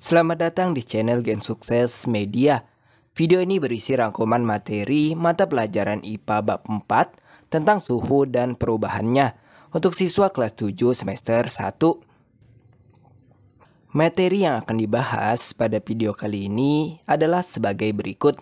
Selamat datang di channel Gen Sukses Media. Video ini berisi rangkuman materi mata pelajaran IPA bab 4 tentang suhu dan perubahannya untuk siswa kelas 7 semester 1. Materi yang akan dibahas pada video kali ini adalah sebagai berikut.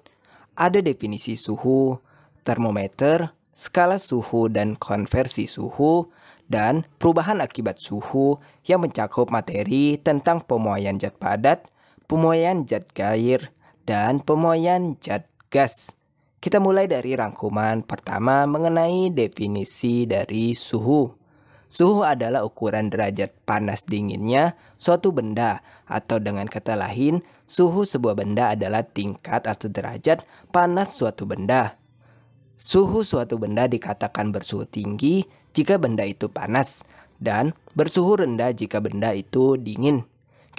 Ada definisi suhu, termometer, skala suhu dan konversi suhu, dan perubahan akibat suhu yang mencakup materi tentang pemuaian zat padat, pemuaian zat cair, dan pemuaian zat gas. Kita mulai dari rangkuman pertama mengenai definisi dari suhu. Suhu adalah ukuran derajat panas dinginnya suatu benda, atau dengan kata lain, suhu sebuah benda adalah tingkat atau derajat panas suatu benda. Suhu suatu benda dikatakan bersuhu tinggi jika benda itu panas, dan bersuhu rendah jika benda itu dingin.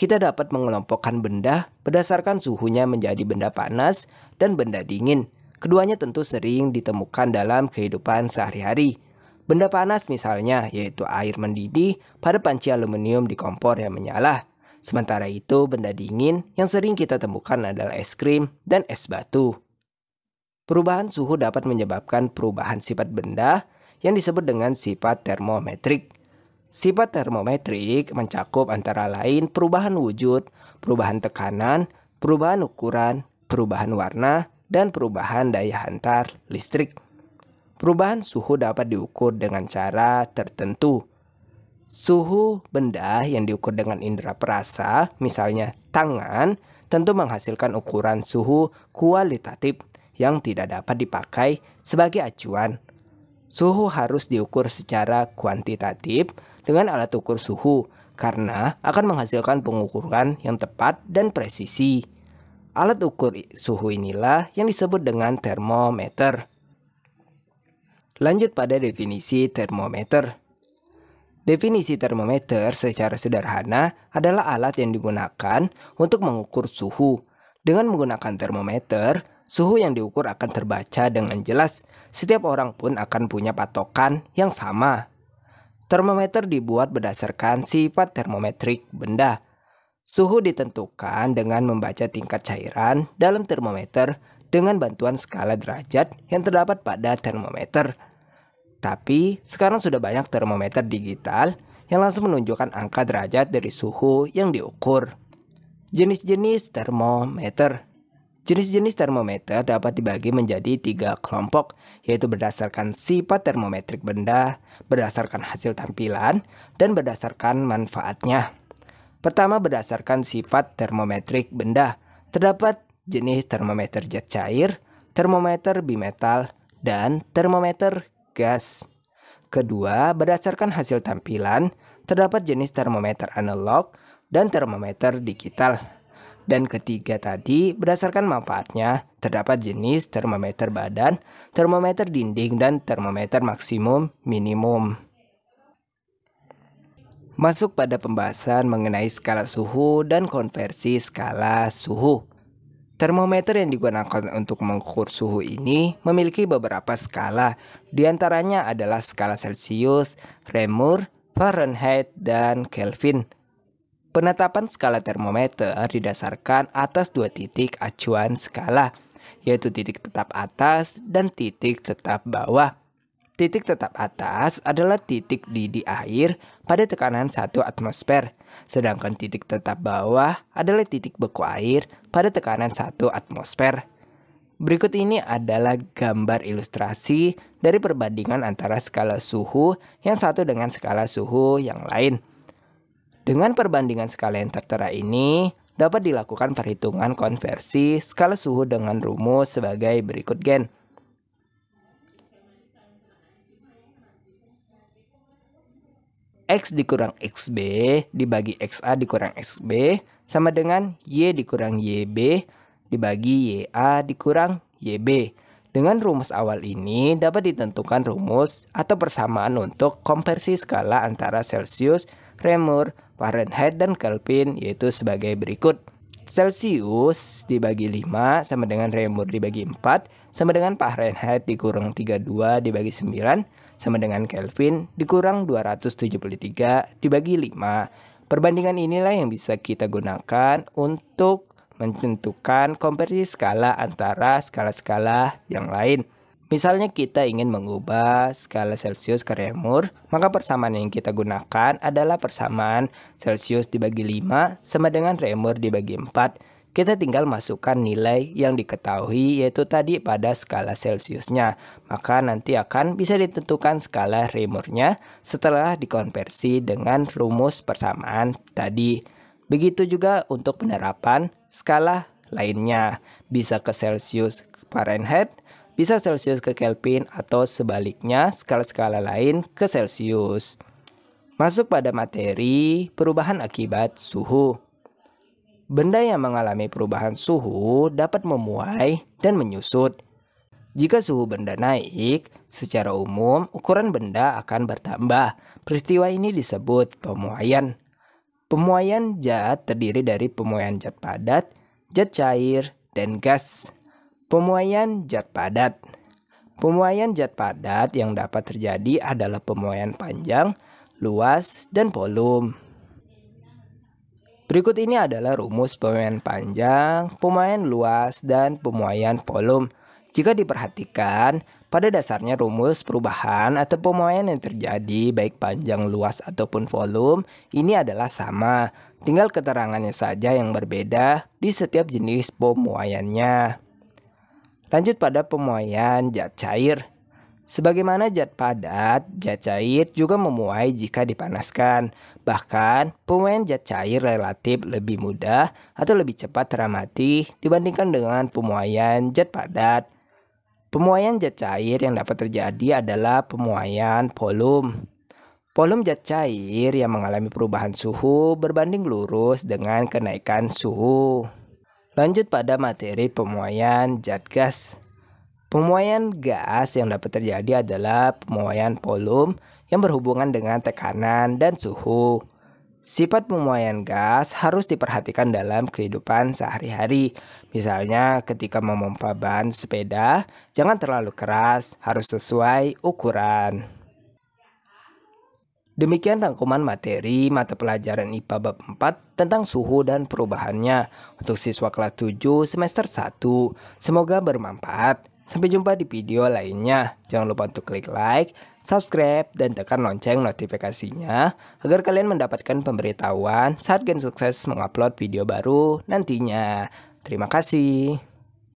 Kita dapat mengelompokkan benda berdasarkan suhunya menjadi benda panas dan benda dingin. Keduanya tentu sering ditemukan dalam kehidupan sehari-hari. Benda panas misalnya yaitu air mendidih pada panci aluminium di kompor yang menyala. Sementara itu benda dingin yang sering kita temukan adalah es krim dan es batu. Perubahan suhu dapat menyebabkan perubahan sifat benda yang disebut dengan sifat termometrik. Sifat termometrik mencakup antara lain perubahan wujud, perubahan tekanan, perubahan ukuran, perubahan warna, dan perubahan daya hantar listrik. Perubahan suhu dapat diukur dengan cara tertentu. Suhu benda yang diukur dengan indera perasa, misalnya tangan, tentu menghasilkan ukuran suhu kualitatif yang tidak dapat dipakai sebagai acuan. Suhu harus diukur secara kuantitatif dengan alat ukur suhu karena akan menghasilkan pengukuran yang tepat dan presisi. Alat ukur suhu inilah yang disebut dengan termometer. Lanjut pada definisi termometer. Definisi termometer secara sederhana adalah alat yang digunakan untuk mengukur suhu. Dengan menggunakan termometer, suhu yang diukur akan terbaca dengan jelas. Setiap orang pun akan punya patokan yang sama. Termometer dibuat berdasarkan sifat termometrik benda. Suhu ditentukan dengan membaca tingkat cairan dalam termometer dengan bantuan skala derajat yang terdapat pada termometer. Tapi sekarang sudah banyak termometer digital yang langsung menunjukkan angka derajat dari suhu yang diukur. Jenis-jenis termometer. Jenis-jenis termometer dapat dibagi menjadi 3 kelompok, yaitu berdasarkan sifat termometrik benda, berdasarkan hasil tampilan, dan berdasarkan manfaatnya. Pertama, berdasarkan sifat termometrik benda. Terdapat jenis termometer zat cair, termometer bimetal, dan termometer gas. Kedua, berdasarkan hasil tampilan, terdapat jenis termometer analog dan termometer digital. Dan ketiga tadi, berdasarkan manfaatnya, terdapat jenis termometer badan, termometer dinding, dan termometer maksimum minimum. Masuk pada pembahasan mengenai skala suhu dan konversi skala suhu. Termometer yang digunakan untuk mengukur suhu ini memiliki beberapa skala. Di antaranya adalah skala Celsius, Reaumur, Fahrenheit, dan Kelvin. Penetapan skala termometer didasarkan atas 2 titik acuan skala, yaitu titik tetap atas dan titik tetap bawah. Titik tetap atas adalah titik didih air pada tekanan 1 atmosfer, sedangkan titik tetap bawah adalah titik beku air pada tekanan 1 atmosfer. Berikut ini adalah gambar ilustrasi dari perbandingan antara skala suhu yang satu dengan skala suhu yang lain. Dengan perbandingan skala yang tertera ini, dapat dilakukan perhitungan konversi skala suhu dengan rumus sebagai berikut gen. X dikurang XB dibagi XA dikurang XB sama dengan Y dikurang YB dibagi YA dikurang YB. Dengan rumus awal ini dapat ditentukan rumus atau persamaan untuk konversi skala antara Celsius, Reaumur, Fahrenheit, dan Kelvin, yaitu sebagai berikut. Celsius dibagi 5 sama dengan Reaumur dibagi 4 sama dengan Fahrenheit dikurang 32 dibagi 9 sama dengan Kelvin dikurang 273 dibagi 5. Perbandingan inilah yang bisa kita gunakan untuk menentukan konversi skala antara skala-skala yang lain. Misalnya kita ingin mengubah skala Celsius ke Reaumur, maka persamaan yang kita gunakan adalah persamaan Celsius dibagi 5 sama dengan Reaumur dibagi 4. Kita tinggal masukkan nilai yang diketahui yaitu tadi pada skala Celsiusnya. Maka nanti akan bisa ditentukan skala Reaumurnya setelah dikonversi dengan rumus persamaan tadi. Begitu juga untuk penerapan skala lainnya. Bisa ke Celsius ke Fahrenheit, bisa Celsius ke Kelvin atau sebaliknya skala-skala lain ke Celsius. Masuk pada materi perubahan akibat suhu. Benda yang mengalami perubahan suhu dapat memuai dan menyusut. Jika suhu benda naik, secara umum ukuran benda akan bertambah. Peristiwa ini disebut pemuaian. Pemuaian zat terdiri dari pemuaian zat padat, zat cair, dan gas. Pemuaian zat padat. Pemuaian zat padat yang dapat terjadi adalah pemuaian panjang, luas, dan volume. Berikut ini adalah rumus pemuaian panjang, pemuaian luas, dan pemuaian volume. Jika diperhatikan, pada dasarnya rumus perubahan atau pemuaian yang terjadi baik panjang, luas, ataupun volume ini adalah sama. Tinggal keterangannya saja yang berbeda di setiap jenis pemuaiannya. Lanjut pada pemuaian zat cair. Sebagaimana zat padat, zat cair juga memuai jika dipanaskan. Bahkan, pemuaian zat cair relatif lebih mudah atau lebih cepat teramati dibandingkan dengan pemuaian zat padat. Pemuaian zat cair yang dapat terjadi adalah pemuaian volume. Volume zat cair yang mengalami perubahan suhu berbanding lurus dengan kenaikan suhu. Lanjut pada materi pemuaian zat gas. Pemuaian gas yang dapat terjadi adalah pemuaian volume yang berhubungan dengan tekanan dan suhu. Sifat pemuaian gas harus diperhatikan dalam kehidupan sehari-hari. Misalnya ketika memompa ban sepeda, jangan terlalu keras, harus sesuai ukuran. Demikian rangkuman materi mata pelajaran IPA bab 4 tentang suhu dan perubahannya untuk siswa kelas 7 semester 1. Semoga bermanfaat. Sampai jumpa di video lainnya. Jangan lupa untuk klik like, subscribe, dan tekan lonceng notifikasinya agar kalian mendapatkan pemberitahuan saat Gen Sukses mengupload video baru nantinya. Terima kasih.